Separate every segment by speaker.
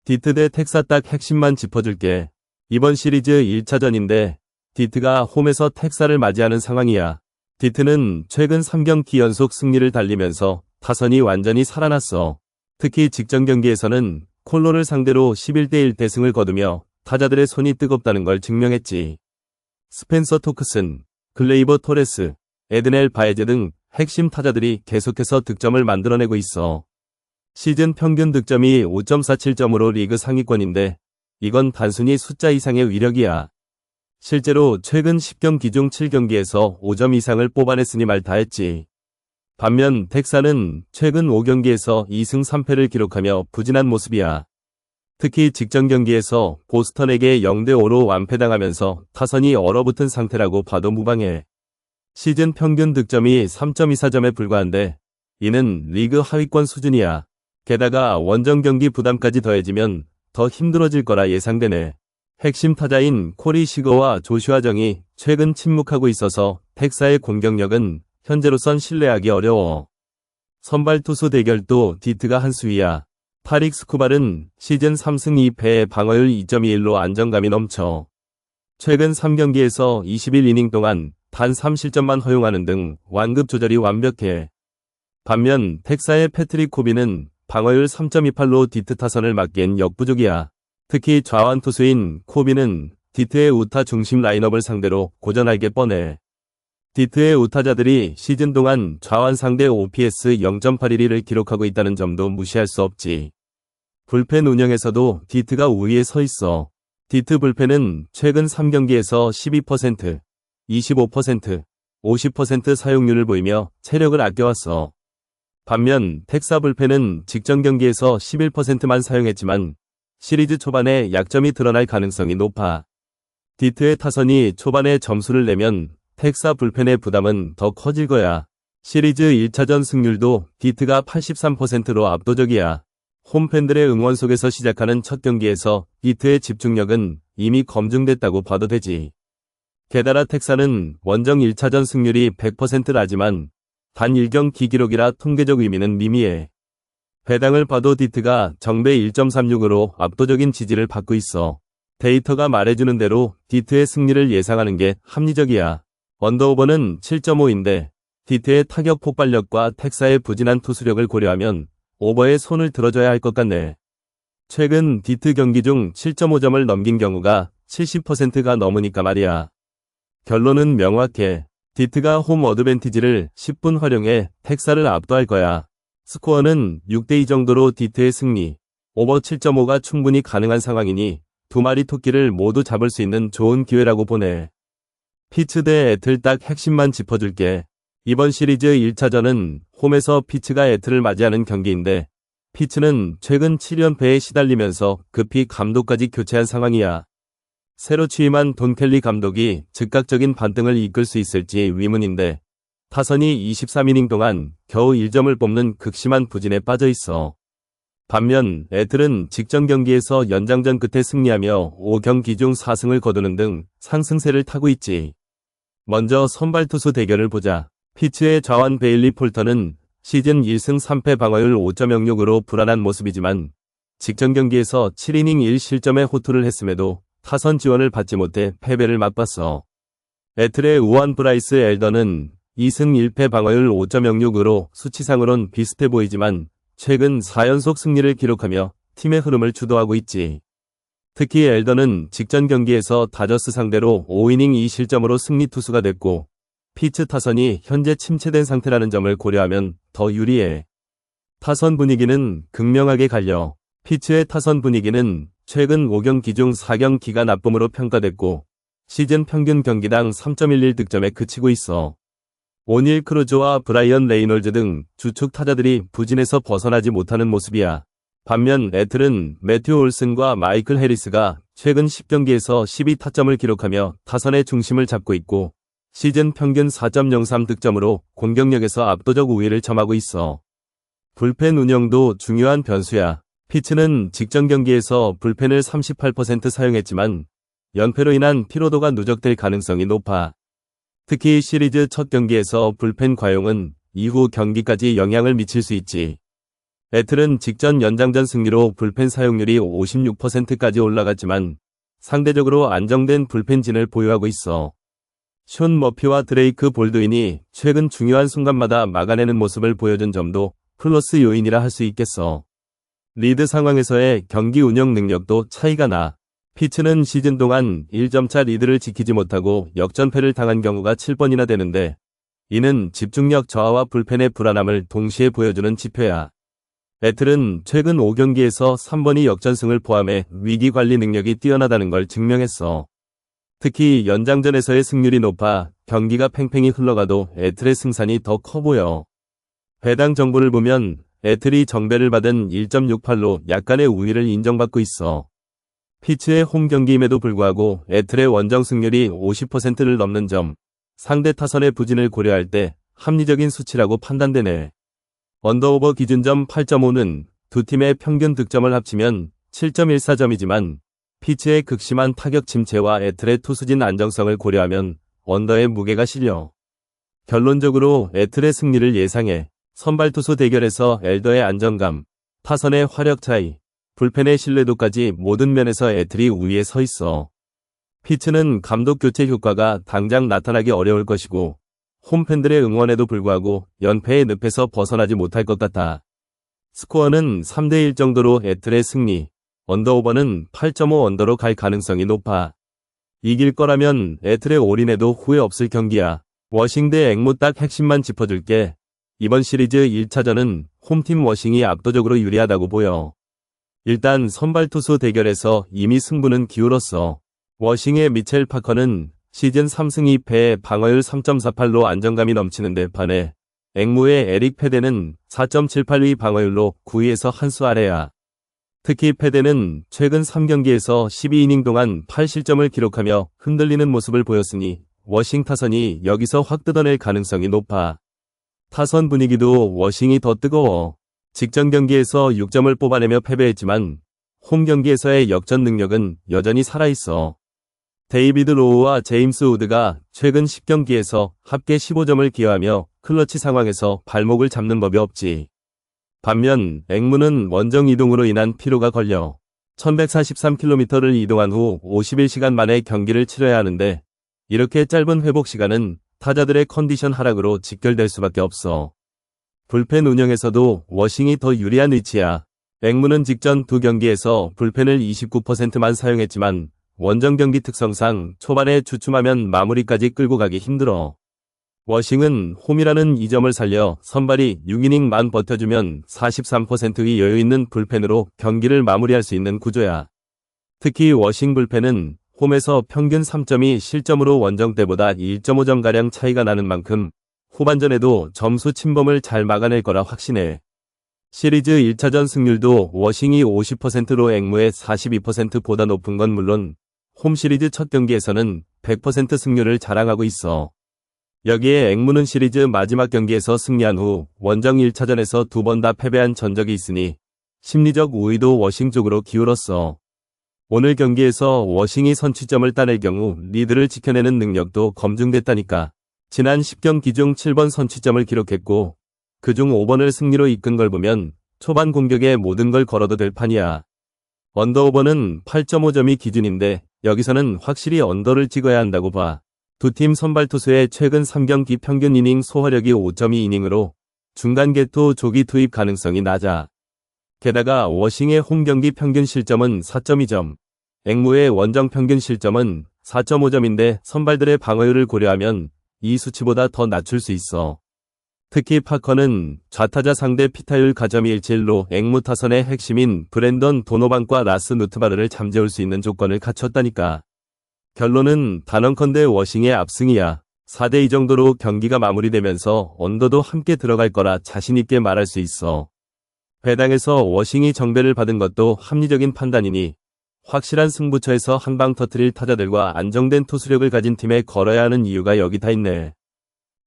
Speaker 1: 디트 대 텍사 딱 핵심만 짚어줄게. 이번 시리즈 1차전인데 디트가 홈에서 텍사를 맞이하는 상황이야. 디트는 최근 3경기 연속 승리를 달리면서 타선이 완전히 살아났어. 특히 직전 경기에서는 콜로를 상대로 11대1 대승을 거두며 타자들의 손이 뜨겁다는 걸 증명했지. 스펜서 토크슨, 글레이버 토레스, 에드넬 바에제 등 핵심 타자들이 계속해서 득점을 만들어내고 있어. 시즌 평균 득점이 5.47점으로 리그 상위권인데 이건 단순히 숫자 이상의 위력이야. 실제로 최근 10경기 중 7경기에서 5점 이상을 뽑아냈으니 말 다했지. 반면 텍사는 최근 5경기에서 2승 3패를 기록하며 부진한 모습이야. 특히 직전 경기에서 보스턴에게 0대5로 완패당하면서 타선이 얼어붙은 상태라고 봐도 무방해. 시즌 평균 득점이 3.24점에 불과한데 이는 리그 하위권 수준이야. 게다가 원정 경기 부담까지 더해지면 더 힘들어질 거라 예상되네. 핵심 타자인 코리 시거와 조슈아 정이 최근 침묵하고 있어서 텍사의 공격력은 현재로선 신뢰하기 어려워. 선발 투수 대결도 디트가 한 수위야. 타릭 스쿠발은 시즌 3승 2패에 방어율 2.21로 안정감이 넘쳐. 최근 3경기에서 21이닝 동안 단 3실점만 허용하는 등 완급 조절이 완벽해. 반면 텍사의 패트릭 코비는 방어율 3.28로 디트 타선을 막기엔 역부족이야. 특히 좌완 투수인 코비는 디트의 우타 중심 라인업을 상대로 고전하게 뻔해. 디트의 우타자들이 시즌 동안 좌완 상대 OPS 0.81을 기록하고 있다는 점도 무시할 수 없지. 불펜 운영에서도 디트가 우위에 서 있어. 디트 불펜은 최근 3경기에서 12%, 25%, 50% 사용률을 보이며 체력을 아껴왔어. 반면 텍사 불펜은 직전 경기에서 11%만 사용했지만 시리즈 초반에 약점이 드러날 가능성이 높아. 디트의 타선이 초반에 점수를 내면 텍사 불펜의 부담은 더 커질 거야. 시리즈 1차전 승률도 디트가 83%로 압도적이야. 홈팬들의 응원 속에서 시작하는 첫 경기에서 디트의 집중력은 이미 검증됐다고 봐도 되지. 게다가 텍사는 원정 1차전 승률이 100%라지만 단 1경기 기록이라 통계적 의미는 미미해. 배당을 봐도 디트가 정배 1.36으로 압도적인 지지를 받고 있어. 데이터가 말해주는 대로 디트의 승리를 예상하는 게 합리적이야. 언더오버는 7.5인데 디트의 타격 폭발력과 텍사의 부진한 투수력을 고려하면 오버에 손을 들어줘야 할 것 같네. 최근 디트 경기 중 7.5점을 넘긴 경우가 70%가 넘으니까 말이야. 결론은 명확해. 디트가 홈 어드밴티지를 10분 활용해 텍사를 압도할 거야. 스코어는 6대2 정도로 디트의 승리, 오버 7.5가 충분히 가능한 상황이니 두 마리 토끼를 모두 잡을 수 있는 좋은 기회라고 보네. 피츠 대 애틀 딱 핵심만 짚어줄게. 이번 시리즈 1차전은 홈에서 피츠가 애틀을 맞이하는 경기인데 피츠는 최근 7연패에 시달리면서 급히 감독까지 교체한 상황이야. 새로 취임한 돈 켈리 감독이 즉각적인 반등을 이끌 수 있을지 의문인데 타선이 23이닝 동안 겨우 1점을 뽑는 극심한 부진에 빠져 있어. 반면 애틀은 직전 경기에서 연장전 끝에 승리하며 5경기 중 4승을 거두는 등 상승세를 타고 있지. 먼저 선발 투수 대결을 보자. 피츠의 좌완 베일리 폴터는 시즌 1승 3패 방어율 5.06으로 불안한 모습이지만 직전 경기에서 7이닝 1실점에 호투를 했음에도 타선 지원을 받지 못해 패배를 맛봤어. 애틀의 우완 브라이스 엘더는 2승 1패 방어율 5.06으로 수치상으론 비슷해 보이지만 최근 4연속 승리를 기록하며 팀의 흐름을 주도하고 있지. 특히 엘더는 직전 경기에서 다저스 상대로 5이닝 2실점으로 승리 투수가 됐고 피츠 타선이 현재 침체된 상태라는 점을 고려하면 더 유리해. 타선 분위기는 극명하게 갈려. 피츠의 타선 분위기는 최근 5경기 중 4경기가 나쁨으로 평가됐고 시즌 평균 경기당 3.11 득점에 그치고 있어. 오닐 크루즈와 브라이언 레이놀즈 등 주축 타자들이 부진에서 벗어나지 못하는 모습이야. 반면 애틀은 매튜 올슨과 마이클 해리스가 최근 10경기에서 12타점을 기록하며 타선의 중심을 잡고 있고 시즌 평균 4.03 득점으로 공격력에서 압도적 우위를 점하고 있어. 불펜 운영도 중요한 변수야. 피츠는 직전 경기에서 불펜을 38% 사용했지만 연패로 인한 피로도가 누적될 가능성이 높아. 특히 시리즈 첫 경기에서 불펜 과용은 이후 경기까지 영향을 미칠 수 있지. 애틀은 직전 연장전 승리로 불펜 사용률이 56%까지 올라갔지만 상대적으로 안정된 불펜진을 보유하고 있어. 숀 머피와 드레이크 볼드윈이 최근 중요한 순간마다 막아내는 모습을 보여준 점도 플러스 요인이라 할 수 있겠어. 리드 상황에서의 경기 운영 능력도 차이가 나. 피츠는 시즌 동안 1점차 리드를 지키지 못하고 역전패를 당한 경우가 7번이나 되는데 이는 집중력 저하와 불펜의 불안함을 동시에 보여주는 지표야. 애틀은 최근 5경기에서 3번이 역전승을 포함해 위기관리 능력이 뛰어나다는 걸 증명했어. 특히 연장전에서의 승률이 높아 경기가 팽팽히 흘러가도 애틀의 승산이 더 커 보여. 배당 정보를 보면 애틀이 정배를 받은 1.68로 약간의 우위를 인정받고 있어. 피츠의 홈 경기임에도 불구하고 애틀의 원정 승률이 50%를 넘는 점, 상대 타선의 부진을 고려할 때 합리적인 수치라고 판단되네. 언더오버 기준점 8.5는 두 팀의 평균 득점을 합치면 7.14점이지만 피츠의 극심한 타격 침체와 애틀의 투수진 안정성을 고려하면 언더의 무게가 실려. 결론적으로 애틀의 승리를 예상해. 선발 투수 대결에서 엘더의 안정감, 타선의 화력 차이, 불펜의 신뢰도까지 모든 면에서 애틀이 우위에 서 있어. 피츠는 감독 교체 효과가 당장 나타나기 어려울 것이고 홈팬들의 응원에도 불구하고 연패의 늪에서 벗어나지 못할 것 같아. 스코어는 3대1 정도로 애틀의 승리, 언더오버는 8.5 언더로 갈 가능성이 높아. 이길 거라면 애틀의 올인해도 후회 없을 경기야. 워싱 대 앵무 딱 핵심만 짚어줄게. 이번 시리즈 1차전은 홈팀 워싱이 압도적으로 유리하다고 보여. 일단 선발 투수 대결에서 이미 승부는 기울었어. 워싱의 미첼 파커는 시즌 3승 2패에 방어율 3.48로 안정감이 넘치는데 반해 앵무의 에릭 페데는 4.78의 방어율로 9위에서 한 수 아래야. 특히 페데는 최근 3경기에서 12이닝 동안 8실점을 기록하며 흔들리는 모습을 보였으니 워싱 타선이 여기서 확 뜯어낼 가능성이 높아. 타선 분위기도 워싱이 더 뜨거워. 직전 경기에서 6점을 뽑아내며 패배했지만 홈 경기에서의 역전 능력은 여전히 살아있어. 데이비드 로우와 제임스 우드가 최근 10경기에서 합계 15점을 기여하며 클러치 상황에서 발목을 잡는 법이 없지. 반면 앵무는 원정 이동으로 인한 피로가 걸려 1143km를 이동한 후 51시간 만에 경기를 치러야 하는데 이렇게 짧은 회복 시간은 타자들의 컨디션 하락으로 직결될 수밖에 없어. 불펜 운영에서도 워싱이 더 유리한 위치야. 앵무는 직전 두 경기에서 불펜을 29%만 사용했지만 원정 경기 특성상 초반에 주춤하면 마무리까지 끌고 가기 힘들어. 워싱은 홈이라는 이점을 살려 선발이 6이닝만 버텨주면 43%의 여유있는 불펜으로 경기를 마무리할 수 있는 구조야. 특히 워싱 불펜은 홈에서 평균 3점이 실점으로 원정 때보다 1.5점가량 차이가 나는 만큼 후반전에도 점수 침범을 잘 막아낼 거라 확신해. 시리즈 1차전 승률도 워싱이 50%로 앵무의 42%보다 높은 건 물론 홈 시리즈 첫 경기에서는 100% 승률을 자랑하고 있어. 여기에 앵무는 시리즈 마지막 경기에서 승리한 후 원정 1차전에서 두 번 다 패배한 전적이 있으니 심리적 우위도 워싱 쪽으로 기울었어. 오늘 경기에서 워싱이 선취점을 따낼 경우 리드를 지켜내는 능력도 검증됐다니까. 지난 10경기 중 7번 선취점을 기록했고 그중 5번을 승리로 이끈 걸 보면 초반 공격에 모든 걸 걸어도 될 판이야. 언더오버는 8.5점이 기준인데 여기서는 확실히 언더를 찍어야 한다고 봐. 두 팀 선발 투수의 최근 3경기 평균 이닝 소화력이 5.2이닝으로 중간 개투 조기 투입 가능성이 낮아. 게다가 워싱의 홈 경기 평균 실점은 4.2점, 앵무의 원정 평균 실점은 4.5점인데 선발들의 방어율을 고려하면 이 수치보다 더 낮출 수 있어. 특히 파커는 좌타자 상대 피타율 가점이 1.7로 앵무 타선의 핵심인 브랜던 도노반과 라스 누트바르를 잠재울 수 있는 조건을 갖췄다니까. 결론은 단언컨대 워싱의 압승이야. 4대2 정도로 경기가 마무리되면서 언더도 함께 들어갈 거라 자신있게 말할 수 있어. 배당에서 워싱이 정배를 받은 것도 합리적인 판단이니 확실한 승부처에서 한방 터트릴 타자들과 안정된 투수력을 가진 팀에 걸어야 하는 이유가 여기 다 있네.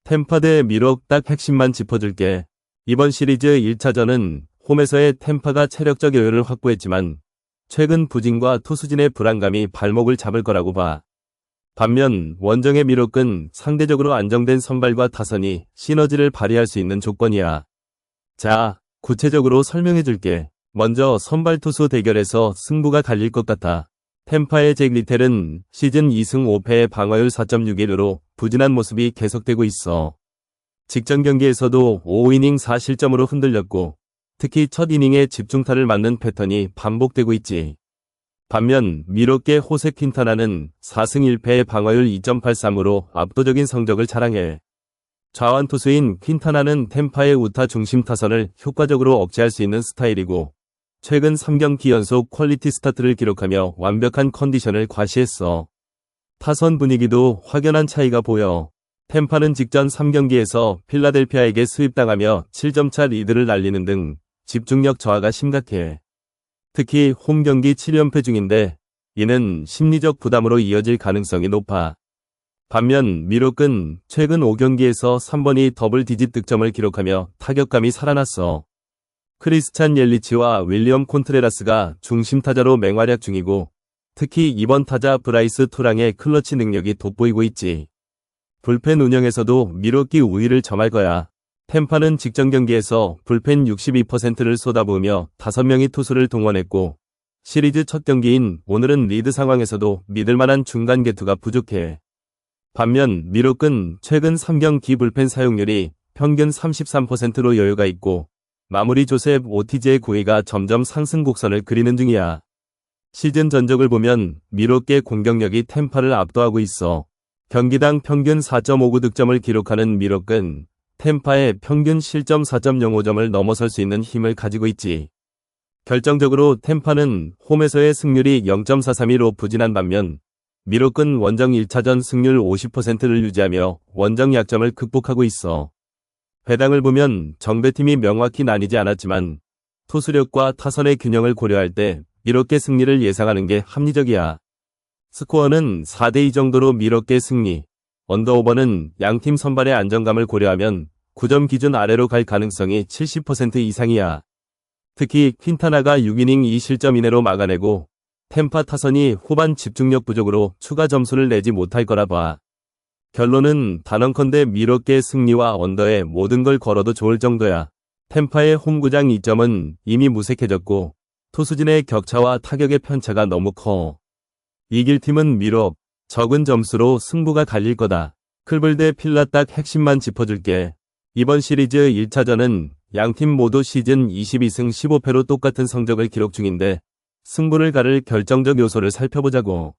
Speaker 1: 템파 대 미록 딱 핵심만 짚어줄게. 이번 시리즈 1차전은 홈에서의 템파가 체력적 여유를 확보했지만 최근 부진과 투수진의 불안감이 발목을 잡을 거라고 봐. 반면 원정의 미록은 상대적으로 안정된 선발과 타선이 시너지를 발휘할 수 있는 조건이야. 자, 구체적으로 설명해줄게. 먼저 선발 투수 대결에서 승부가 갈릴 것 같아. 템파의 잭 리텔은 시즌 2승 5패의 방어율 4.61으로 부진한 모습이 계속되고 있어. 직전 경기에서도 5이닝 4실점으로 흔들렸고 특히 첫 이닝에 집중타를 맞는 패턴이 반복되고 있지. 반면 미롯계 호세 퀸타나는 4승 1패의 방어율 2.83으로 압도적인 성적을 자랑해. 좌완 투수인 퀸타나는 템파의 우타 중심 타선을 효과적으로 억제할 수 있는 스타일이고 최근 3경기 연속 퀄리티 스타트를 기록하며 완벽한 컨디션을 과시했어. 타선 분위기도 확연한 차이가 보여. 템파는 직전 3경기에서 필라델피아에게 수입당하며 7점차 리드를 날리는 등 집중력 저하가 심각해. 특히 홈 경기 7연패 중인데 이는 심리적 부담으로 이어질 가능성이 높아. 반면 미롯은 최근 5경기에서 3번이 더블 디짓 득점을 기록하며 타격감이 살아났어. 크리스찬 옐리치와 윌리엄 콘트레라스가 중심 타자로 맹활약 중이고 특히 이번 타자 브라이스 투랑의 클러치 능력이 돋보이고 있지. 불펜 운영에서도 미롯이 우위를 점할 거야. 템파는 직전 경기에서 불펜 62%를 쏟아부으며 5명의 투수를 동원했고 시리즈 첫 경기인 오늘은 리드 상황에서도 믿을만한 중간 개투가 부족해. 반면 미롯은 최근 3경기 불펜 사용률이 평균 33%로 여유가 있고 마무리 조셉 오티즈의 구위가 점점 상승 곡선을 그리는 중이야. 시즌 전적을 보면 미롯의 공격력이 템파를 압도하고 있어. 경기당 평균 4.59 득점을 기록하는 미롯은 템파의 평균 실점 4.05점을 넘어설 수 있는 힘을 가지고 있지. 결정적으로 템파는 홈에서의 승률이 0.432로 부진한 반면 미롯은 원정 1차전 승률 50%를 유지하며 원정 약점을 극복하고 있어. 배당을 보면 정배팀이 명확히 나뉘지 않았지만 투수력과 타선의 균형을 고려할 때 미롯의 승리를 예상하는 게 합리적이야. 스코어는 4대2 정도로 미롯의 승리. 언더오버는 양팀 선발의 안정감을 고려하면 9점 기준 아래로 갈 가능성이 70% 이상이야. 특히 퀸타나가 6이닝 2실점 이내로 막아내고 템파 타선이 후반 집중력 부족으로 추가 점수를 내지 못할 거라 봐. 결론은 단언컨대 미롯의 승리와 언더에 모든 걸 걸어도 좋을 정도야. 템파의 홈구장 2점은 이미 무색해졌고 투수진의 격차와 타격의 편차가 너무 커. 이길 팀은 미롯. 적은 점수로 승부가 갈릴 거다. 클블 대 필라 딱 핵심만 짚어줄게. 이번 시리즈 1차전은 양팀 모두 시즌 22승 15패로 똑같은 성적을 기록 중인데 승부를 가를 결정적 요소를 살펴보자고.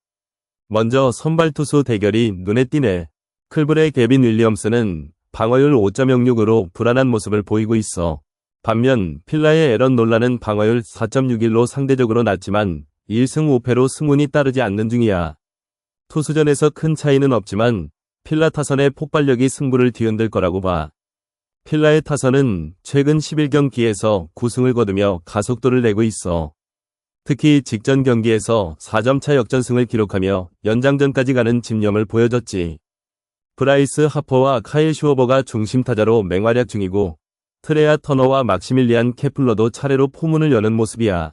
Speaker 1: 먼저 선발 투수 대결이 눈에 띄네. 클블의 개빈 윌리엄스는 방어율 5.06으로 불안한 모습을 보이고 있어. 반면 필라의 에런 놀라는 방어율 4.61로 상대적으로 낮지만 1승 5패로 승운이 따르지 않는 중이야. 투수전에서 큰 차이는 없지만 필라 타선의 폭발력이 승부를 뒤흔들 거라고 봐. 필라의 타선은 최근 11경기에서 9승을 거두며 가속도를 내고 있어. 특히 직전 경기에서 4점차 역전승을 기록하며 연장전까지 가는 집념을 보여줬지. 브라이스 하퍼와 카일 슈어버가 중심 타자로 맹활약 중이고 트레아 터너와 막시밀리안 케플러도 차례로 포문을 여는 모습이야.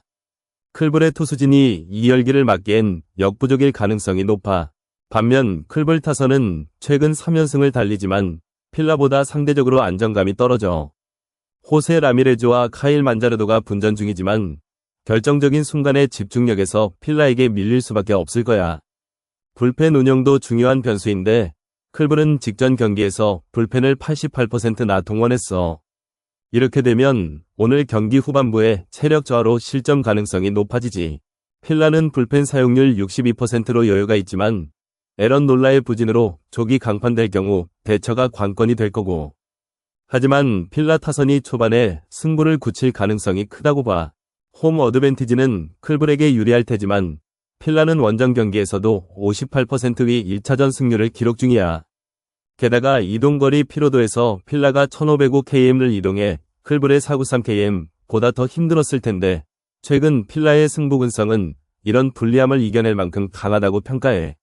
Speaker 1: 클블의 투수진이 이 열기를 막기엔 역부족일 가능성이 높아. 반면 클블 타선은 최근 3연승을 달리지만 필라보다 상대적으로 안정감이 떨어져. 호세 라미레즈와 카일 만자르도가 분전 중이지만 결정적인 순간의 집중력에서 필라에게 밀릴 수밖에 없을 거야. 불펜 운영도 중요한 변수인데 클블은 직전 경기에서 불펜을 88%나 동원했어. 이렇게 되면 오늘 경기 후반부에 체력 저하로 실점 가능성이 높아지지. 필라는 불펜 사용률 62%로 여유가 있지만 에런 놀라의 부진으로 조기 강판될 경우 대처가 관건이 될 거고. 하지만 필라 타선이 초반에 승부를 굳힐 가능성이 크다고 봐. 홈 어드밴티지는 클블에게 유리할 테지만 필라는 원정 경기에서도 58%의 1차전 승률을 기록 중이야. 게다가 이동거리 피로도에서 필라가 1505km를 이동해 클블의 493km보다 더 힘들었을 텐데 최근 필라의 승부 근성은 이런 불리함을 이겨낼 만큼 강하다고 평가해.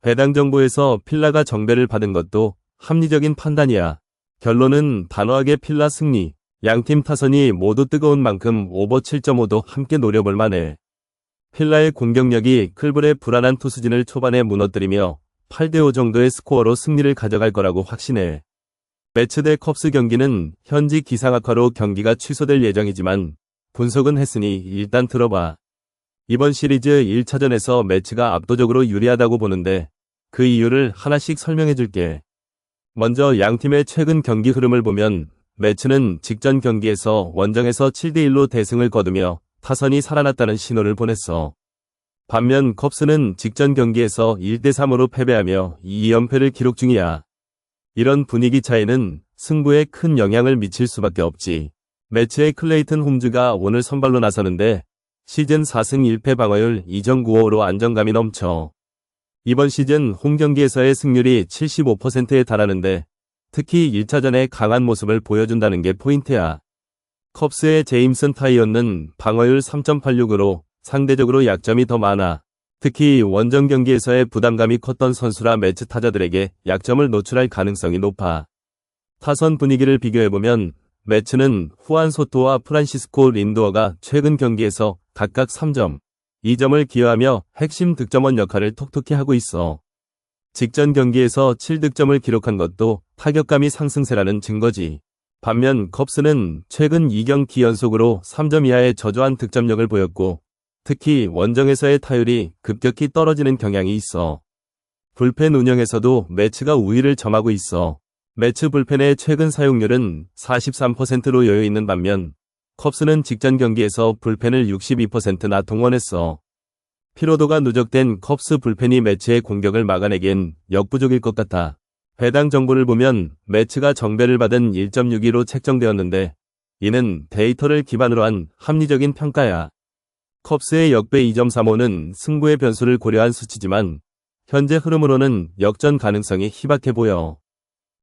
Speaker 1: 배당 정보에서 필라가 정배를 받은 것도 합리적인 판단이야. 결론은 단호하게 필라 승리. 양팀 타선이 모두 뜨거운 만큼 오버 7.5도 함께 노려볼 만해. 필라의 공격력이 클블의 불안한 투수진을 초반에 무너뜨리며 8대5 정도의 스코어로 승리를 가져갈 거라고 확신해. 매츠 대 컵스 경기는 현지 기상 악화로 경기가 취소될 예정이지만 분석은 했으니 일단 들어봐. 이번 시리즈 1차전에서 매츠가 압도적으로 유리하다고 보는데 그 이유를 하나씩 설명해 줄게. 먼저 양팀의 최근 경기 흐름을 보면 매츠는 직전 경기에서 원정에서 7대1로 대승을 거두며 타선이 살아났다는 신호를 보냈어. 반면 컵스는 직전 경기에서 1대3으로 패배하며 2연패를 기록 중이야. 이런 분위기 차이는 승부에 큰 영향을 미칠 수밖에 없지. 매츠의 클레이튼 홈즈가 오늘 선발로 나서는데 시즌 4승 1패 방어율 2.95로 안정감이 넘쳐. 이번 시즌 홈경기에서의 승률이 75%에 달하는데 특히 1차전에 강한 모습을 보여준다는 게 포인트야. 컵스의 제임슨 타이언은 방어율 3.86으로 상대적으로 약점이 더 많아. 특히 원정 경기에서의 부담감이 컸던 선수라 매츠 타자들에게 약점을 노출할 가능성이 높아. 타선 분위기를 비교해보면 매츠는 후안 소토와 프란시스코 린도어가 최근 경기에서 각각 3점, 2점을 기여하며 핵심 득점원 역할을 톡톡히 하고 있어. 직전 경기에서 7득점을 기록한 것도 타격감이 상승세라는 증거지. 반면 컵스는 최근 2경기 연속으로 3점 이하의 저조한 득점력을 보였고 특히 원정에서의 타율이 급격히 떨어지는 경향이 있어. 불펜 운영에서도 매츠가 우위를 점하고 있어. 매츠 불펜의 최근 사용률은 43%로 여유있는 반면 컵스는 직전 경기에서 불펜을 62%나 동원했어. 피로도가 누적된 컵스 불펜이 매츠의 공격을 막아내기엔 역부족일 것 같아. 배당 정보를 보면 매츠가 정배를 받은 1.62로 책정되었는데 이는 데이터를 기반으로 한 합리적인 평가야. 컵스의 역배 2.35는 승부의 변수를 고려한 수치지만 현재 흐름으로는 역전 가능성이 희박해 보여.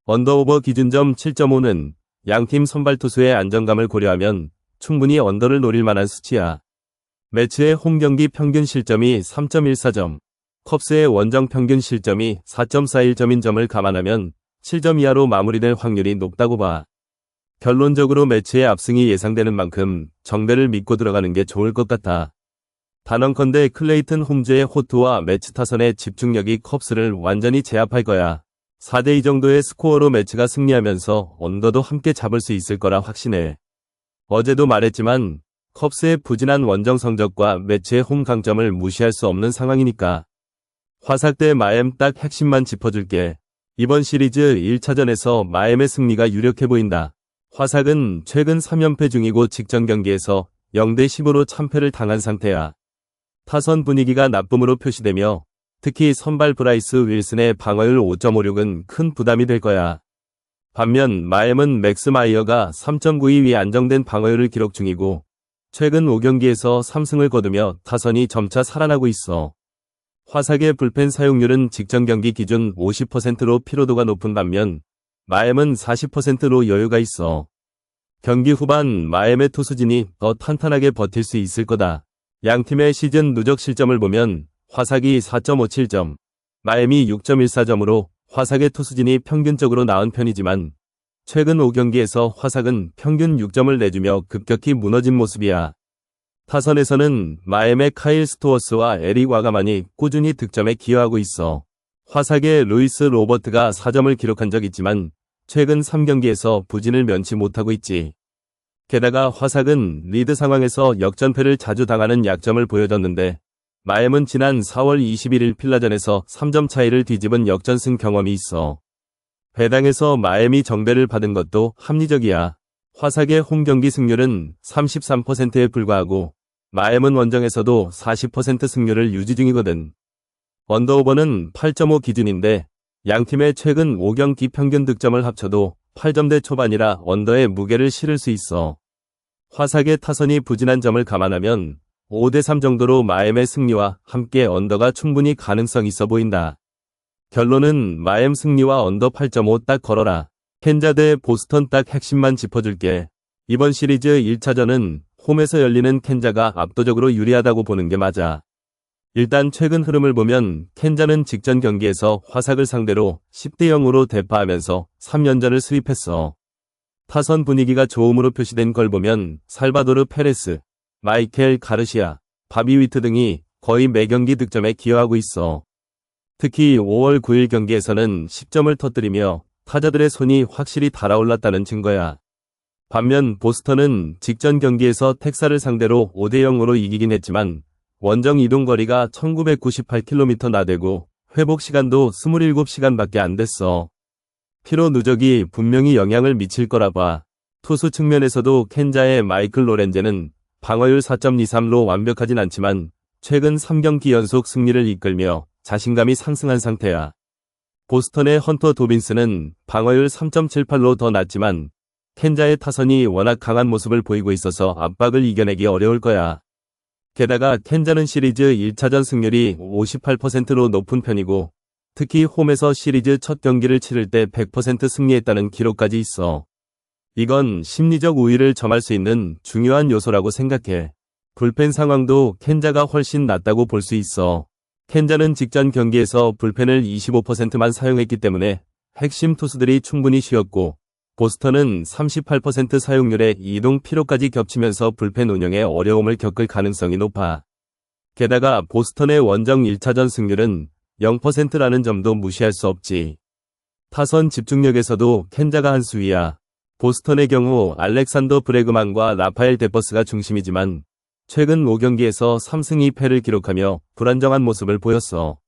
Speaker 1: 언더오버 기준점 7.5는 양팀 선발 투수의 안정감을 고려하면 충분히 언더를 노릴 만한 수치야. 매츠의 홈경기 평균 실점이 3.14점, 컵스의 원정 평균 실점이 4.41점인 점을 감안하면 7점 이하로 마무리될 확률이 높다고 봐. 결론적으로 매츠의 압승이 예상되는 만큼 정배를 믿고 들어가는 게 좋을 것 같아. 단언컨대 클레이튼 홈즈의 호투와 매츠 타선의 집중력이 컵스를 완전히 제압할 거야. 4대2 정도의 스코어로 매츠가 승리하면서 언더도 함께 잡을 수 있을 거라 확신해. 어제도 말했지만 컵스의 부진한 원정 성적과 매츠의 홈 강점을 무시할 수 없는 상황이니까. 화삭 대 마엠 딱 핵심만 짚어줄게. 이번 시리즈 1차전에서 마엠의 승리가 유력해 보인다. 화삭은 최근 3연패 중이고 직전 경기에서 0대10으로 참패를 당한 상태야. 타선 분위기가 나쁨으로 표시되며 특히 선발 브라이스 윌슨의 방어율 5.56은 큰 부담이 될 거야. 반면 마엠은 맥스 마이어가 3.92위 안정된 방어율을 기록 중이고 최근 5경기에서 3승을 거두며 타선이 점차 살아나고 있어. 화삭의 불펜 사용률은 직전 경기 기준 50%로 피로도가 높은 반면 마엠은 40%로 여유가 있어. 경기 후반 마엠의 투수진이 더 탄탄하게 버틸 수 있을 거다. 양팀의 시즌 누적 실점을 보면 화삭이 4.57점, 마엠이 6.14점으로 화삭의 투수진이 평균적으로 나은 편이지만 최근 5경기에서 화삭은 평균 6점을 내주며 급격히 무너진 모습이야. 타선에서는 마엠의 카일 스토어스와 에릭 와가만이 꾸준히 득점에 기여하고 있어. 화삭의 루이스 로버트가 4점을 기록한 적 있지만 최근 3경기에서 부진을 면치 못하고 있지. 게다가 화삭은 리드 상황에서 역전패를 자주 당하는 약점을 보여줬는데 마엠은 지난 4월 21일 필라전에서 3점 차이를 뒤집은 역전승 경험이 있어. 배당에서 마엠이 정배를 받은 것도 합리적이야. 화삭의 홈경기 승률은 33%에 불과하고 마엠은 원정에서도 40% 승률을 유지 중이거든. 언더오버는 8.5 기준인데 양팀의 최근 5경기 평균 득점을 합쳐도 8점대 초반이라 언더의 무게를 실을 수 있어. 화삭의 타선이 부진한 점을 감안하면 5대3 정도로 마엠의 승리와 함께 언더가 충분히 가능성 있어 보인다. 결론은 마엠 승리와 언더 8.5 딱 걸어라. 켄자 대 보스턴 딱 핵심만 짚어줄게. 이번 시리즈 1차전은 홈에서 열리는 켄자가 압도적으로 유리하다고 보는 게 맞아. 일단 최근 흐름을 보면 켄자는 직전 경기에서 화삭을 상대로 10대0으로 대파하면서 3연전을 수입했어. 타선 분위기가 좋음으로 표시된 걸 보면 살바도르 페레스, 마이켈 가르시아, 바비 위트 등이 거의 매 경기 득점에 기여하고 있어. 특히 5월 9일 경기에서는 10점을 터뜨리며 타자들의 손이 확실히 달아올랐다는 증거야. 반면 보스턴은 직전 경기에서 텍사를 상대로 5대0으로 이기긴 했지만 원정 이동 거리가 1998km 나대고 회복 시간도 27시간밖에 안 됐어. 피로 누적이 분명히 영향을 미칠 거라 봐. 투수 측면에서도 켄자의 마이클 로렌제는 방어율 4.23로 완벽하진 않지만 최근 3경기 연속 승리를 이끌며 자신감이 상승한 상태야. 보스턴의 헌터 도빈스는 방어율 3.78로 더 낮지만 켄자의 타선이 워낙 강한 모습을 보이고 있어서 압박을 이겨내기 어려울 거야. 게다가 켄자는 시리즈 1차전 승률이 58%로 높은 편이고 특히 홈에서 시리즈 첫 경기를 치를 때 100% 승리했다는 기록까지 있어. 이건 심리적 우위를 점할 수 있는 중요한 요소라고 생각해. 불펜 상황도 켄자가 훨씬 낫다고 볼 수 있어. 켄자는 직전 경기에서 불펜을 25%만 사용했기 때문에 핵심 투수들이 충분히 쉬었고 보스턴은 38% 사용률에 이동 피로까지 겹치면서 불펜 운영에 어려움을 겪을 가능성이 높아. 게다가 보스턴의 원정 1차전 승률은 0%라는 점도 무시할 수 없지. 타선 집중력에서도 켄자가 한 수위야. 보스턴의 경우 알렉산더 브래그만과 라파엘 데버스가 중심이지만 최근 5경기에서 3승 2패를 기록하며 불안정한 모습을 보였어.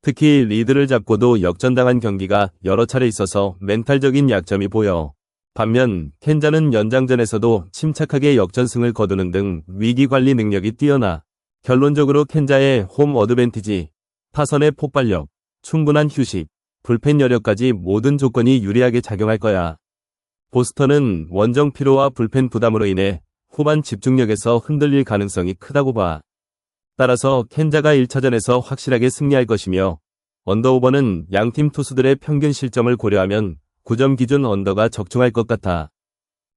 Speaker 1: 특히 리드를 잡고도 역전당한 경기가 여러 차례 있어서 멘탈적인 약점이 보여. 반면 켄자는 연장전에서도 침착하게 역전승을 거두는 등 위기관리 능력이 뛰어나. 결론적으로 켄자의 홈 어드밴티지, 타선의 폭발력, 충분한 휴식, 불펜 여력까지 모든 조건이 유리하게 작용할 거야. 보스턴은 원정 피로와 불펜 부담으로 인해 후반 집중력에서 흔들릴 가능성이 크다고 봐. 따라서 켄자가 1차전에서 확실하게 승리할 것이며 언더오버는 양팀 투수들의 평균 실점을 고려하면 9점 기준 언더가 적중할 것 같아.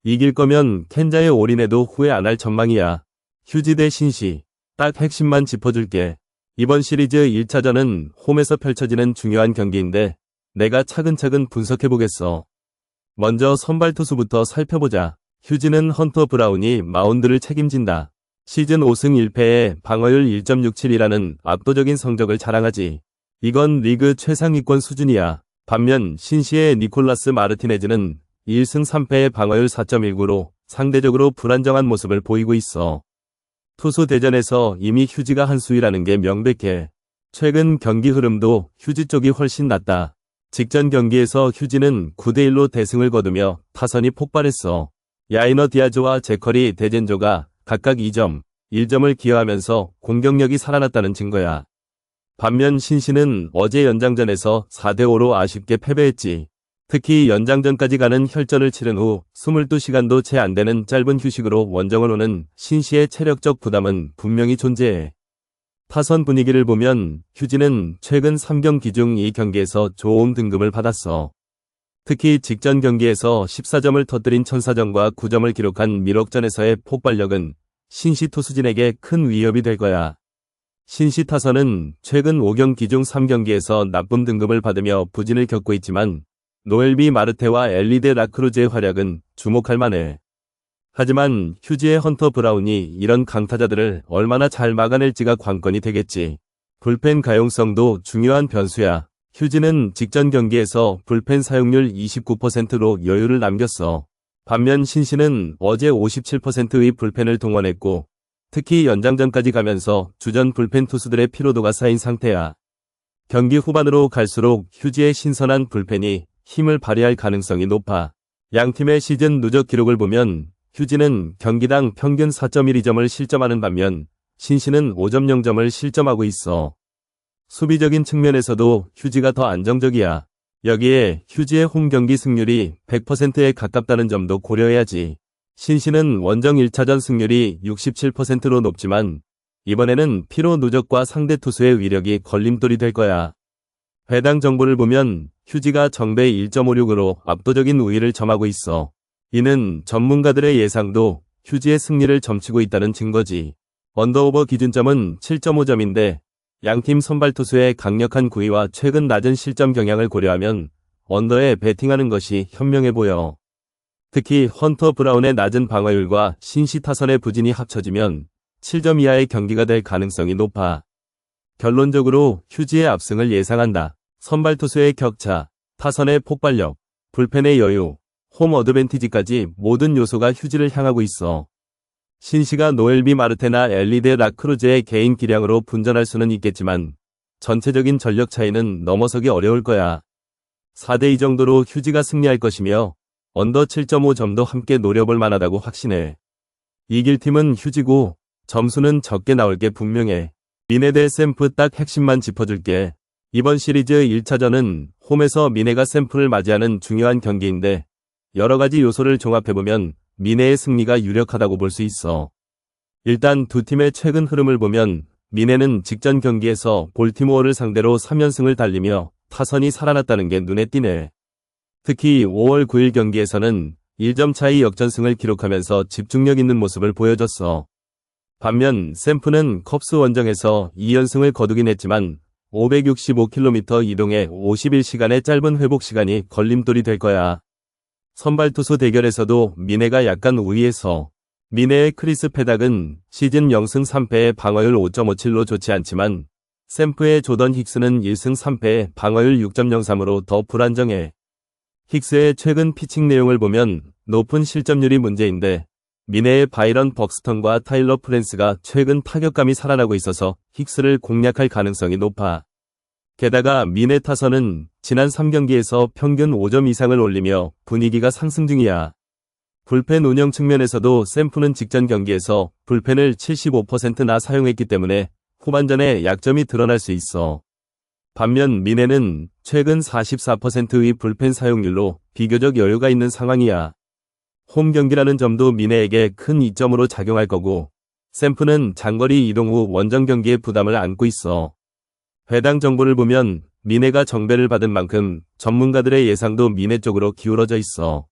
Speaker 1: 이길 거면 켄자의 올인에도 후회 안 할 전망이야. 휴지 대 신시, 딱 핵심만 짚어줄게. 이번 시리즈 1차전은 홈에서 펼쳐지는 중요한 경기인데 내가 차근차근 분석해보겠어. 먼저 선발 투수부터 살펴보자. 휴지는 헌터 브라운이 마운드를 책임진다. 시즌 5승 1패에 방어율 1.67이라는 압도적인 성적을 자랑하지. 이건 리그 최상위권 수준이야. 반면 신시의 니콜라스 마르티네즈는 1승 3패의 방어율 4.19로 상대적으로 불안정한 모습을 보이고 있어. 투수 대전에서 이미 휴지가 한 수위라는 게 명백해. 최근 경기 흐름도 휴지 쪽이 훨씬 낫다. 직전 경기에서 휴지는 9대1로 대승을 거두며 타선이 폭발했어. 야이너 디아즈와 제커리 데젠조가 각각 2점, 1점을 기여하면서 공격력이 살아났다는 증거야. 반면 신시는 어제 연장전에서 4대5로 아쉽게 패배했지. 특히 연장전까지 가는 혈전을 치른 후 22시간도 채 안 되는 짧은 휴식으로 원정을 오는 신시의 체력적 부담은 분명히 존재해. 타선 분위기를 보면 휴지는 최근 3경기 중 2경기에서 조홈 등급을 받았어. 특히 직전 경기에서 14점을 터뜨린 천사전과 9점을 기록한 미럭전에서의 폭발력은 신시 투수진에게 큰 위협이 될 거야. 신시 타선은 최근 5경기 중 3경기에서 나쁨 등급을 받으며 부진을 겪고 있지만 노엘비 마르테와 엘리데 라크루즈의 활약은 주목할 만해. 하지만 휴지의 헌터 브라운이 이런 강타자들을 얼마나 잘 막아낼지가 관건이 되겠지. 불펜 가용성도 중요한 변수야. 휴지는 직전 경기에서 불펜 사용률 29%로 여유를 남겼어. 반면 신시는 어제 57%의 불펜을 동원했고 특히 연장전까지 가면서 주전 불펜 투수들의 피로도가 쌓인 상태야. 경기 후반으로 갈수록 휴지의 신선한 불펜이 힘을 발휘할 가능성이 높아. 양팀의 시즌 누적 기록을 보면 휴지는 경기당 평균 4.12점을 실점하는 반면 신시는 5.0점을 실점하고 있어. 수비적인 측면에서도 휴지가 더 안정적이야. 여기에 휴지의 홈 경기 승률이 100%에 가깝다는 점도 고려해야지. 신시는 원정 1차전 승률이 67%로 높지만 이번에는 피로 누적과 상대 투수의 위력이 걸림돌이 될 거야. 배당 정보를 보면 휴지가 정배 1.56으로 압도적인 우위를 점하고 있어. 이는 전문가들의 예상도 휴지의 승리를 점치고 있다는 증거지. 언더오버 기준점은 7.5점인데 양팀 선발 투수의 강력한 구위와 최근 낮은 실점 경향을 고려하면 언더에 베팅하는 것이 현명해 보여. 특히 헌터 브라운의 낮은 방어율과 신시 타선의 부진이 합쳐지면 7점 이하의 경기가 될 가능성이 높아. 결론적으로 휴지의 압승을 예상한다. 선발 투수의 격차, 타선의 폭발력, 불펜의 여유, 홈 어드밴티지까지 모든 요소가 휴지를 향하고 있어. 신시가 노엘비 마르테나 엘리데 라크루즈의 개인 기량으로 분전할 수는 있겠지만 전체적인 전력 차이는 넘어서기 어려울 거야. 4대2 정도로 휴지가 승리할 것이며 언더 7.5점도 함께 노려볼 만하다고 확신해. 이길 팀은 휴지고 점수는 적게 나올 게 분명해. 미네 대 샘프 딱 핵심만 짚어줄게. 이번 시리즈 1차전은 홈에서 미네가 샘프를 맞이하는 중요한 경기인데 여러가지 요소를 종합해보면 미네의 승리가 유력하다고 볼 수 있어. 일단 두 팀의 최근 흐름을 보면 미네는 직전 경기에서 볼티모어를 상대로 3연승을 달리며 타선이 살아났다는 게 눈에 띄네. 특히 5월 9일 경기에서는 1점 차이 역전승을 기록하면서 집중력 있는 모습을 보여줬어. 반면 샘프는 컵스 원정에서 2연승을 거두긴 했지만 565km 이동에 51시간의 짧은 회복 시간이 걸림돌이 될 거야. 선발 투수 대결에서도 미네가 약간 우위에서 미네의 크리스 페닥은 시즌 0승 3패에 방어율 5.57로 좋지 않지만 샘프의 조던 힉스는 1승 3패에 방어율 6.03으로 더 불안정해. 힉스의 최근 피칭 내용을 보면 높은 실점률이 문제인데 미네의 바이런 벅스턴과 타일러 프랜스가 최근 타격감이 살아나고 있어서 힉스를 공략할 가능성이 높아. 게다가 미네 타선은 지난 3경기에서 평균 5점 이상을 올리며 분위기가 상승 중이야. 불펜 운영 측면에서도 샘프는 직전 경기에서 불펜을 75%나 사용했기 때문에 후반전에 약점이 드러날 수 있어. 반면 미네는 최근 44%의 불펜 사용률로 비교적 여유가 있는 상황이야. 홈 경기라는 점도 미네에게 큰 이점으로 작용할 거고 샘프는 장거리 이동 후 원정 경기에 부담을 안고 있어. 배당 정보를 보면 미네가 정배를 받은 만큼 전문가들의 예상도 미네 쪽으로 기울어져 있어.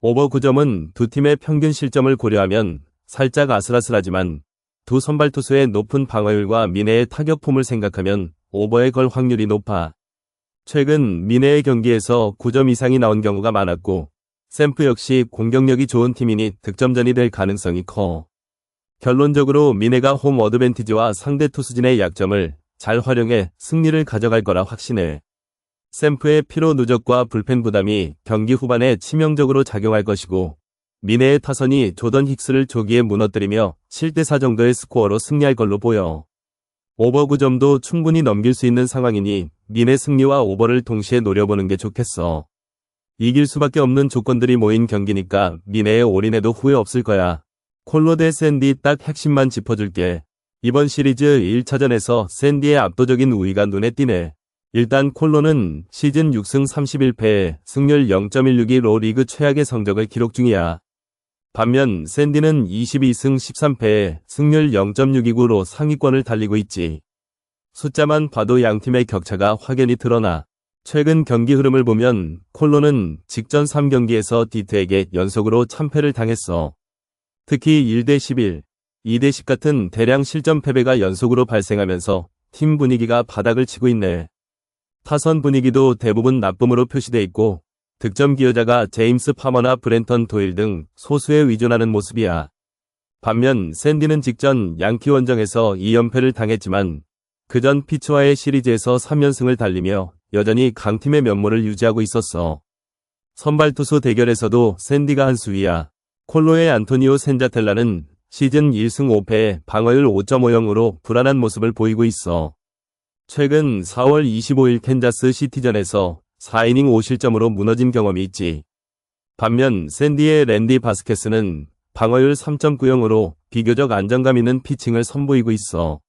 Speaker 1: 오버 9점은 두 팀의 평균 실점을 고려하면 살짝 아슬아슬하지만 두 선발 투수의 높은 방어율과 미네의 타격폼을 생각하면 오버에 걸 확률이 높아. 최근 미네의 경기에서 9점 이상이 나온 경우가 많았고 샘프 역시 공격력이 좋은 팀이니 득점전이 될 가능성이 커. 결론적으로 미네가 홈 어드밴티지와 상대 투수진의 약점을 잘 활용해 승리를 가져갈 거라 확신해. 샘프의 피로 누적과 불펜 부담이 경기 후반에 치명적으로 작용할 것이고 미네의 타선이 조던 힉스를 조기에 무너뜨리며 7대4 정도의 스코어로 승리할 걸로 보여. 오버 9점도 충분히 넘길 수 있는 상황이니 미네 승리와 오버를 동시에 노려보는 게 좋겠어. 이길 수밖에 없는 조건들이 모인 경기니까 미네에 올인해도 후회 없을 거야. 콜로 대 샌디 딱 핵심만 짚어줄게. 이번 시리즈 1차전에서 샌디의 압도적인 우위가 눈에 띄네. 일단 콜로는 시즌 6승 31패에 승률 0.162로 리그 최악의 성적을 기록 중이야. 반면 샌디는 22승 13패에 승률 0.629로 상위권을 달리고 있지. 숫자만 봐도 양팀의 격차가 확연히 드러나. 최근 경기 흐름을 보면 콜로는 직전 3경기에서 디트에게 연속으로 참패를 당했어. 특히 1대 11, 2대 10 같은 대량 실점 패배가 연속으로 발생하면서 팀 분위기가 바닥을 치고 있네. 타선 분위기도 대부분 나쁨으로 표시돼 있고 득점 기여자가 제임스 파머나 브랜턴 도일 등 소수에 의존하는 모습이야. 반면 샌디는 직전 양키 원정에서 2연패를 당했지만 그전 피츠와의 시리즈에서 3연승을 달리며 여전히 강팀의 면모를 유지하고 있었어. 선발 투수 대결에서도 샌디가 한 수위야. 콜로의 안토니오 센자텔라는 시즌 1승 5패에 방어율 5.50으로 불안한 모습을 보이고 있어. 최근 4월 25일 캔자스 시티전에서 4이닝 5실점으로 무너진 경험이 있지. 반면 샌디의 랜디 바스케스는 방어율 3.90으로 비교적 안정감 있는 피칭을 선보이고 있어.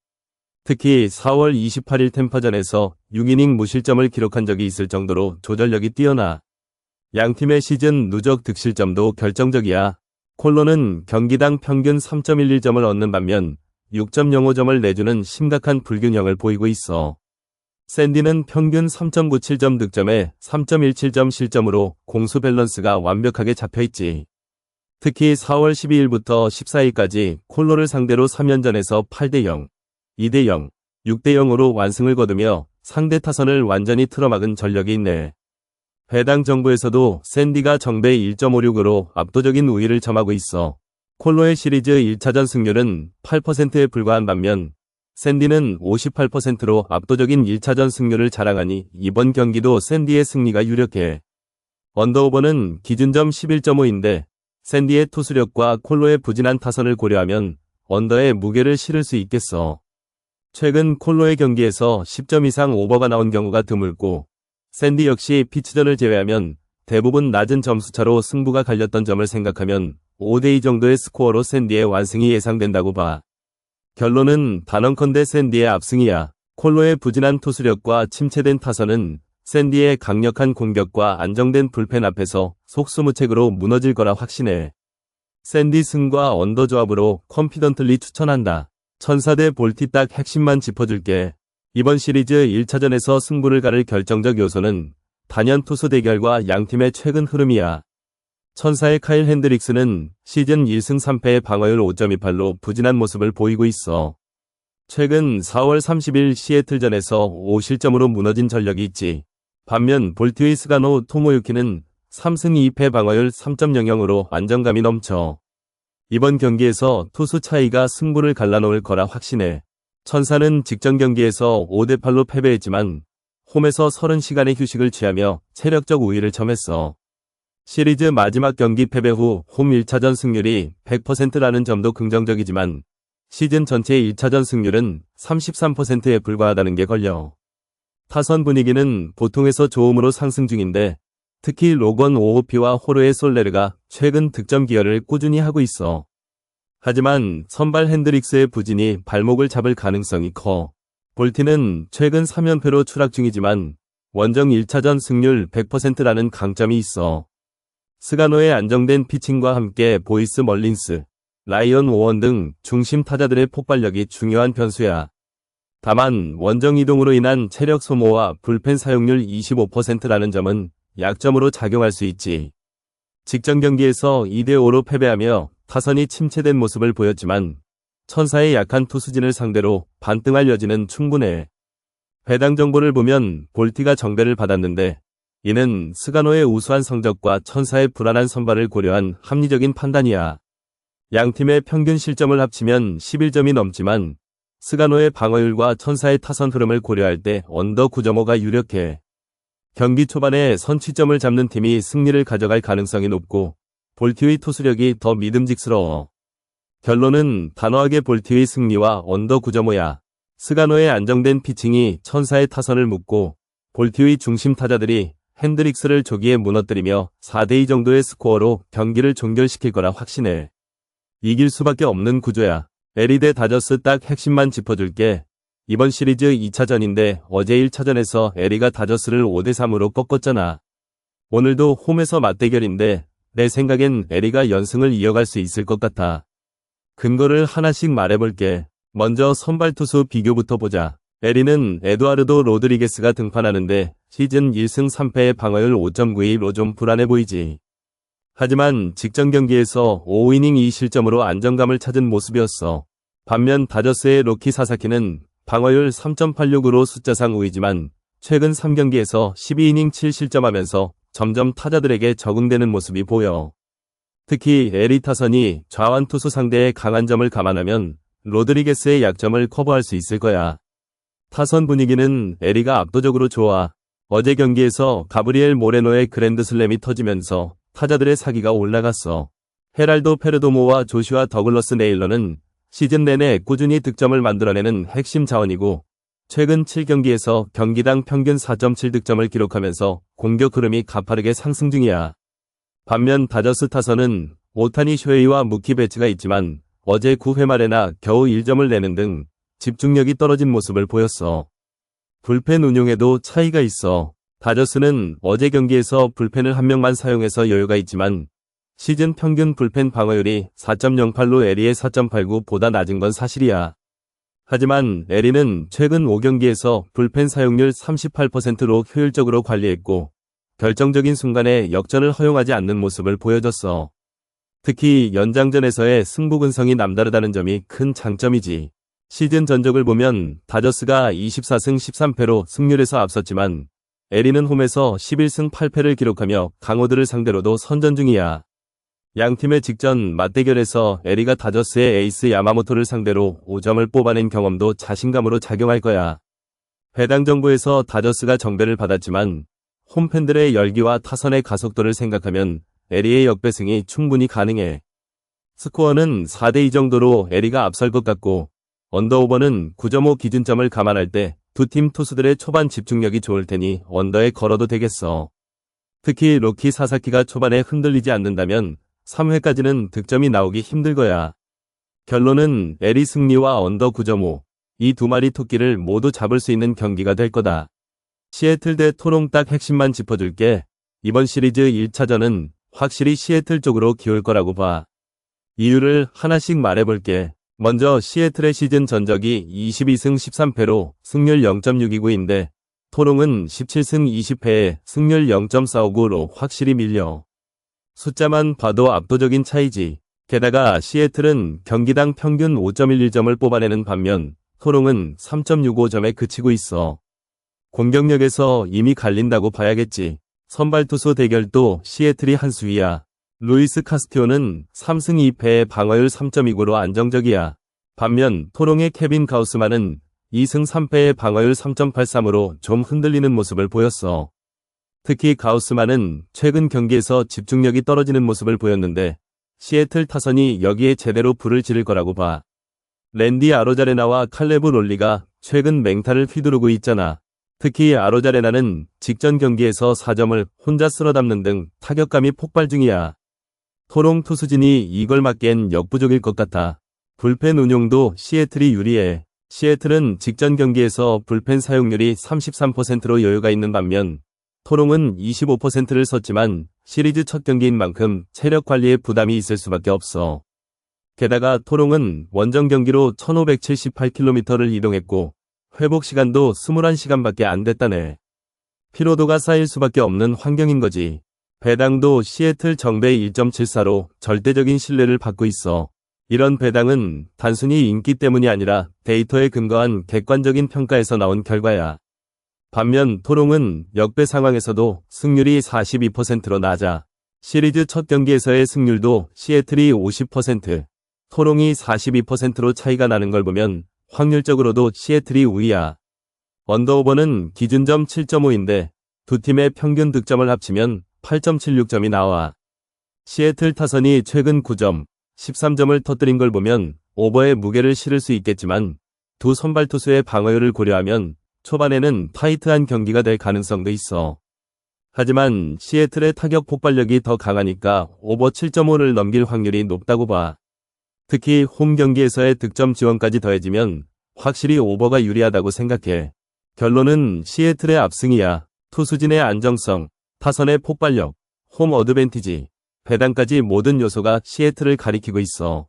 Speaker 1: 특히 4월 28일 템파전에서 6이닝 무실점을 기록한 적이 있을 정도로 조절력이 뛰어나. 양팀의 시즌 누적 득실점도 결정적이야. 콜로는 경기당 평균 3.11점을 얻는 반면 6.05점을 내주는 심각한 불균형을 보이고 있어. 샌디는 평균 3.97점 득점에 3.17점 실점으로 공수 밸런스가 완벽하게 잡혀있지. 특히 4월 12일부터 14일까지 콜로를 상대로 3연전에서 8대0, 2대0, 6대0으로 완승을 거두며 상대 타선을 완전히 틀어막은 전력이 있네. 배당 정보에서도 샌디가 정배 1.56으로 압도적인 우위를 점하고 있어. 콜로의 시리즈 1차전 승률은 8%에 불과한 반면 샌디는 58%로 압도적인 1차전 승률을 자랑하니 이번 경기도 샌디의 승리가 유력해. 언더오버는 기준점 11.5인데 샌디의 투수력과 콜로의 부진한 타선을 고려하면 언더에 무게를 실을 수 있겠어. 최근 콜로의 경기에서 10점 이상 오버가 나온 경우가 드물고 샌디 역시 피츠전을 제외하면 대부분 낮은 점수차로 승부가 갈렸던 점을 생각하면 5대2 정도의 스코어로 샌디의 완승이 예상된다고 봐. 결론은 단언컨대 샌디의 압승이야. 콜로의 부진한 투수력과 침체된 타선은 샌디의 강력한 공격과 안정된 불펜 앞에서 속수무책으로 무너질 거라 확신해. 샌디 승과 언더 조합으로 컨피던틀리 추천한다. 천사 대 볼티 딱 핵심만 짚어줄게. 이번 시리즈 1차전에서 승부를 가를 결정적 요소는 단연 투수 대결과 양팀의 최근 흐름이야. 천사의 카일 핸드릭스는 시즌 1승 3패의 방어율 5.28로 부진한 모습을 보이고 있어. 최근 4월 30일 시애틀전에서 5실점으로 무너진 전력이 있지. 반면 볼티의 스가노 토모유키는 3승 2패 방어율 3.00으로 안정감이 넘쳐. 이번 경기에서 투수 차이가 승부를 갈라놓을 거라 확신해. 천사는 직전 경기에서 5대8로 패배했지만 홈에서 30시간의 휴식을 취하며 체력적 우위를 점했어. 시리즈 마지막 경기 패배 후 홈 1차전 승률이 100%라는 점도 긍정적이지만 시즌 전체 1차전 승률은 33%에 불과하다는 게 걸려. 타선 분위기는 보통에서 좋음으로 상승 중인데 특히 로건 오호피와 호르헤 솔레르가 최근 득점 기여를 꾸준히 하고 있어. 하지만 선발 핸드릭스의 부진이 발목을 잡을 가능성이 커. 볼티는 최근 3연패로 추락 중이지만 원정 1차전 승률 100%라는 강점이 있어. 스가노의 안정된 피칭과 함께 보이스 멀린스, 라이언 오원 등 중심 타자들의 폭발력이 중요한 변수야. 다만 원정 이동으로 인한 체력 소모와 불펜 사용률 25%라는 점은 약점으로 작용할 수 있지. 직전 경기에서 2대5로 패배하며 타선이 침체된 모습을 보였지만 천사의 약한 투수진을 상대로 반등할 여지는 충분해. 배당 정보를 보면 볼티가 정배를 받았는데 이는 스가노의 우수한 성적과 천사의 불안한 선발을 고려한 합리적인 판단이야. 양팀의 평균 실점을 합치면 11점이 넘지만 스가노의 방어율과 천사의 타선 흐름을 고려할 때 언더 9.5가 유력해. 경기 초반에 선취점을 잡는 팀이 승리를 가져갈 가능성이 높고 볼티의 투수력이 더 믿음직스러워. 결론은 단호하게 볼티의 승리와 언더 9.5야. 스가노의 안정된 피칭이 천사의 타선을 묶고 볼티의 중심 타자들이 핸드릭스를 조기에 무너뜨리며 4대2 정도의 스코어로 경기를 종결시킬 거라 확신해. 이길 수밖에 없는 구조야. LA 대 다저스 딱 핵심만 짚어줄게. 이번 시리즈 2차전인데 어제 1차전에서 LA가 다저스를 5대3으로 꺾었잖아. 오늘도 홈에서 맞대결인데 내 생각엔 LA가 연승을 이어갈 수 있을 것 같아. 근거를 하나씩 말해볼게. 먼저 선발 투수 비교부터 보자. LA는 에두아르도 로드리게스가 등판하는데 시즌 1승 3패의 방어율 5.92로 좀 불안해 보이지. 하지만 직전 경기에서 5이닝 2실점으로 안정감을 찾은 모습이었어. 반면 다저스의 로키 사사키는 방어율 3.86으로 숫자상 우위지만 최근 3경기에서 12이닝 7실점하면서 점점 타자들에게 적응되는 모습이 보여. 특히 LA 타선이 좌완 투수 상대의 강한 점을 감안하면 로드리게스의 약점을 커버할 수 있을 거야. 타선 분위기는 LA가 압도적으로 좋아. 어제 경기에서 가브리엘 모레노의 그랜드슬램이 터지면서 타자들의 사기가 올라갔어. 헤랄도 페르도모와 조슈아 더글러스 네일러는 시즌 내내 꾸준히 득점을 만들어내는 핵심 자원이고 최근 7경기에서 경기당 평균 4.7득점을 기록하면서 공격 흐름이 가파르게 상승 중이야. 반면 다저스 타선은 오타니 쇼헤이와 무키 베츠가 있지만 어제 9회 말에나 겨우 1점을 내는 등 집중력이 떨어진 모습을 보였어. 불펜 운용에도 차이가 있어. 다저스는 어제 경기에서 불펜을 한 명만 사용해서 여유가 있지만 시즌 평균 불펜 방어율이 4.08로 LA의 4.89보다 낮은 건 사실이야. 하지만 LA는 최근 5경기에서 불펜 사용률 38%로 효율적으로 관리했고 결정적인 순간에 역전을 허용하지 않는 모습을 보여줬어. 특히 연장전에서의 승부 근성이 남다르다는 점이 큰 장점이지. 시즌 전적을 보면 다저스가 24승 13패로 승률에서 앞섰지만 LA는 홈에서 11승 8패를 기록하며 강호들을 상대로도 선전 중이야. 양팀의 직전 맞대결에서 LA가 다저스의 에이스 야마모토를 상대로 5점을 뽑아낸 경험도 자신감으로 작용할 거야. 배당 정보에서 다저스가 정배를 받았지만 홈팬들의 열기와 타선의 가속도를 생각하면 에리의 역배승이 충분히 가능해. 스코어는 4대2 정도로 에리가 앞설 것 같고 언더오버는 9.5 기준점을 감안할 때 두 팀 투수들의 초반 집중력이 좋을 테니 언더에 걸어도 되겠어. 특히 로키 사사키가 초반에 흔들리지 않는다면 3회까지는 득점이 나오기 힘들 거야. 결론은 에리 승리와 언더 9.5, 이 두 마리 토끼를 모두 잡을 수 있는 경기가 될 거다. 시애틀 대 토롱 딱 핵심만 짚어줄게. 이번 시리즈 1차전은 확실히 시애틀 쪽으로 기울 거라고 봐. 이유를 하나씩 말해볼게. 먼저 시애틀의 시즌 전적이 22승 13패로 승률 0.629인데 토롱은 17승 20패에 승률 0.459로 확실히 밀려. 숫자만 봐도 압도적인 차이지. 게다가 시애틀은 경기당 평균 5.11점을 뽑아내는 반면 토롱은 3.65점에 그치고 있어. 공격력에서 이미 갈린다고 봐야겠지. 선발 투수 대결도 시애틀이 한 수위야. 루이스 카스티오는 3승 2패에 방어율 3.29로 안정적이야. 반면 토롱의 케빈 가우스만은 2승 3패에 방어율 3.83으로 좀 흔들리는 모습을 보였어. 특히 가우스만은 최근 경기에서 집중력이 떨어지는 모습을 보였는데 시애틀 타선이 여기에 제대로 불을 지를 거라고 봐. 랜디 아로자레나와 칼레브 롤리가 최근 맹타를 휘두르고 있잖아. 특히 아로자레나는 직전 경기에서 4점을 혼자 쓸어담는 등 타격감이 폭발 중이야. 토롱 투수진이 이걸 막기엔 역부족일 것 같아. 불펜 운용도 시애틀이 유리해. 시애틀은 직전 경기에서 불펜 사용률이 33%로 여유가 있는 반면 토롱은 25%를 썼지만 시리즈 첫 경기인 만큼 체력 관리에 부담이 있을 수밖에 없어. 게다가 토롱은 원정 경기로 1578km를 이동했고 회복 시간도 21시간밖에 안 됐다네. 피로도가 쌓일 수밖에 없는 환경인 거지. 배당도 시애틀 정배 1.74로 절대적인 신뢰를 받고 있어. 이런 배당은 단순히 인기 때문이 아니라 데이터에 근거한 객관적인 평가에서 나온 결과야. 반면 토롱은 역배 상황에서도 승률이 42%로 낮아. 시리즈 첫 경기에서의 승률도 시애틀이 50%, 토롱이 42%로 차이가 나는 걸 보면 확률적으로도 시애틀이 우위야. 언더오버는 기준점 7.5인데 두 팀의 평균 득점을 합치면 8.76점이 나와. 시애틀 타선이 최근 9점, 13점을 터뜨린 걸 보면 오버에 무게를 실을 수 있겠지만 두 선발 투수의 방어율을 고려하면 초반에는 타이트한 경기가 될 가능성도 있어. 하지만 시애틀의 타격 폭발력이 더 강하니까 오버 7.5를 넘길 확률이 높다고 봐. 특히 홈 경기에서의 득점 지원까지 더해지면 확실히 오버가 유리하다고 생각해. 결론은 시애틀의 압승이야. 투수진의 안정성, 타선의 폭발력, 홈 어드밴티지, 배당까지 모든 요소가 시애틀을 가리키고 있어.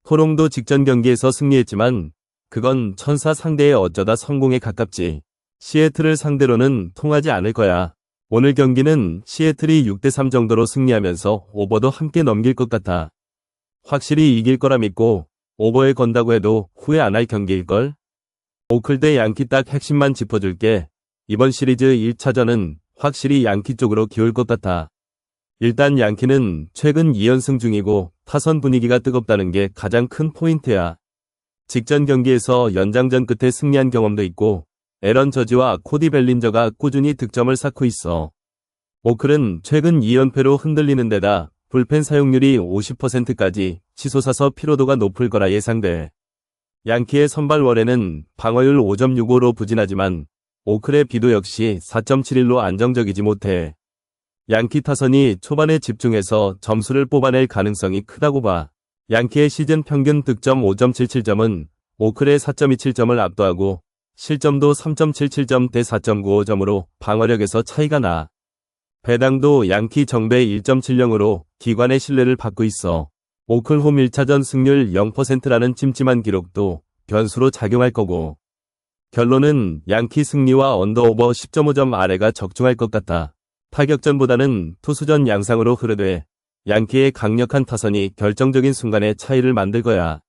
Speaker 1: 토롱도 직전 경기에서 승리했지만 그건 천사 상대의 어쩌다 성공에 가깝지. 시애틀을 상대로는 통하지 않을 거야. 오늘 경기는 시애틀이 6대3 정도로 승리하면서 오버도 함께 넘길 것 같아. 확실히 이길 거라 믿고 오버에 건다고 해도 후회 안 할 경기일걸? 오클 대 양키 딱 핵심만 짚어줄게. 이번 시리즈 1차전은 확실히 양키 쪽으로 기울 것 같아. 일단 양키는 최근 2연승 중이고 타선 분위기가 뜨겁다는 게 가장 큰 포인트야. 직전 경기에서 연장전 끝에 승리한 경험도 있고 에런 저지와 코디 벨린저가 꾸준히 득점을 쌓고 있어. 오클은 최근 2연패로 흔들리는 데다 불펜 사용률이 50%까지 치솟아서 피로도가 높을 거라 예상돼. 양키의 선발 월에는 방어율 5.65로 부진하지만 오클의 비도 역시 4.71로 안정적이지 못해. 양키 타선이 초반에 집중해서 점수를 뽑아낼 가능성이 크다고 봐. 양키의 시즌 평균 득점 5.77점은 오클의 4.27점을 압도하고 실점도 3.77점 대 4.95점으로 방어력에서 차이가 나. 배당도 양키 정배 1.70으로 기관의 신뢰를 받고 있어. 오클 홈 1차전 승률 0%라는 찜찜한 기록도 변수로 작용할 거고. 결론은 양키 승리와 언더오버 10.5점 아래가 적중할 것 같다. 타격전보다는 투수전 양상으로 흐르되 양키의 강력한 타선이 결정적인 순간에 차이를 만들 거야.